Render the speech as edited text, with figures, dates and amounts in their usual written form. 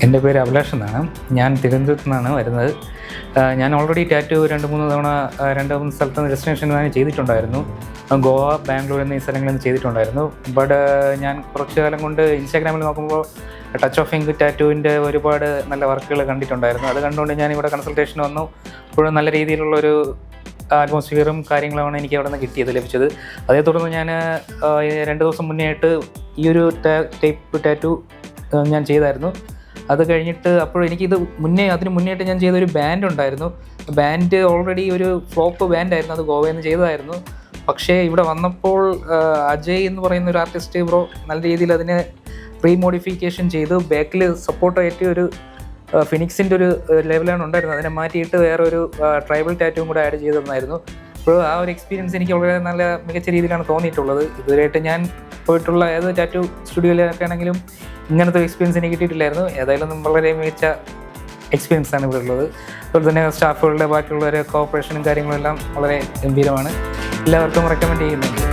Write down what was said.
എൻ്റെ പേര് അഭിലാഷ് എന്നാണ്. ഞാൻ തിരുവനന്തപുരത്ത് നിന്നാണ് വരുന്നത്. ഞാൻ ഓൾറെഡി ടാറ്റു 2-3 തവണ 2-3 സ്ഥലത്ത് ഡെസ്റ്റിനേഷൻ ഞാൻ ചെയ്തിട്ടുണ്ടായിരുന്നു. ഗോവ, ബാംഗ്ലൂർ എന്നീ സ്ഥലങ്ങളിൽ ചെയ്തിട്ടുണ്ടായിരുന്നു. ബട്ട് ഞാൻ കുറച്ച് കാലം കൊണ്ട് ഇൻസ്റ്റാഗ്രാമിൽ നോക്കുമ്പോൾ ടച്ച് ഓഫ് ഇങ്ക് ടാറ്റുവിൻ്റെ ഒരുപാട് നല്ല വർക്കുകൾ കണ്ടിട്ടുണ്ടായിരുന്നു. അത് കണ്ടുകൊണ്ട് ഞാൻ ഇവിടെ കൺസൾട്ടേഷൻ വന്നു. ഇപ്പോഴും നല്ല രീതിയിലുള്ളൊരു അറ്റ്മോസ്ഫിയറും കാര്യങ്ങളുമാണ് എനിക്ക് അവിടെ നിന്ന് ലഭിച്ചത്. അതേ തുടർന്ന് ഞാൻ 2 ദിവസം മുന്നേ ആയിട്ട് ഈ ഒരു ടൈപ്പ് ടാറ്റു ഞാൻ ചെയ്തായിരുന്നു. അത് കഴിഞ്ഞിട്ട് എനിക്കിത് അതിന് മുന്നേയായിട്ട് ഞാൻ ചെയ്തൊരു ബാൻഡ് ഉണ്ടായിരുന്നു. ബാൻഡ് ഓൾറെഡി ഒരു ഫ്ലോപ്പ് ബാൻഡായിരുന്നു. അത് ഗോവയിൽ നിന്ന് ചെയ്തതായിരുന്നു. പക്ഷേ ഇവിടെ വന്നപ്പോൾ അജയ് എന്ന് പറയുന്ന ഒരു ആർട്ടിസ്റ്റ് ബ്രോ നല്ല രീതിയിൽ അതിനെ റീമോഡിഫിക്കേഷൻ ചെയ്ത് ബാക്കിൽ സപ്പോർട്ടായിട്ട് ഒരു ഫിനിക്സിൻ്റെ ഒരു ലെവലാണ് ഉണ്ടായിരുന്നത്. അതിനെ മാറ്റിയിട്ട് വേറെ ഒരു ട്രൈബൽ ടാറ്റുവും കൂടെ ആഡ് ചെയ്തിരുന്നായിരുന്നു. അപ്പോൾ ആ ഒരു എക്സ്പീരിയൻസ് എനിക്ക് വളരെ നല്ല മികച്ച രീതിയിലാണ് തോന്നിയിട്ടുള്ളത്. ഇതുവരെയായിട്ട് ഞാൻ പോയിട്ടുള്ള ഏത് ടാറ്റു സ്റ്റുഡിയോയിലൊക്കെ ആണെങ്കിലും ഇങ്ങനത്തെ എക്സ്പീരിയൻസ് എനിക്ക് കിട്ടിയിട്ടില്ലായിരുന്നു. ഏതായാലും വളരെ മികച്ച എക്സ്പീരിയൻസ് ആണ് ഇവിടെ ഉള്ളത്. അതുപോലെ തന്നെ സ്റ്റാഫുകളുടെ ബാക്കിയുള്ളവരെ കോഓപ്പറേഷനും കാര്യങ്ങളും എല്ലാം വളരെ ഗംഭീരമാണ്. എല്ലാവർക്കും റെക്കമെൻഡ് ചെയ്യുന്നുണ്ട്.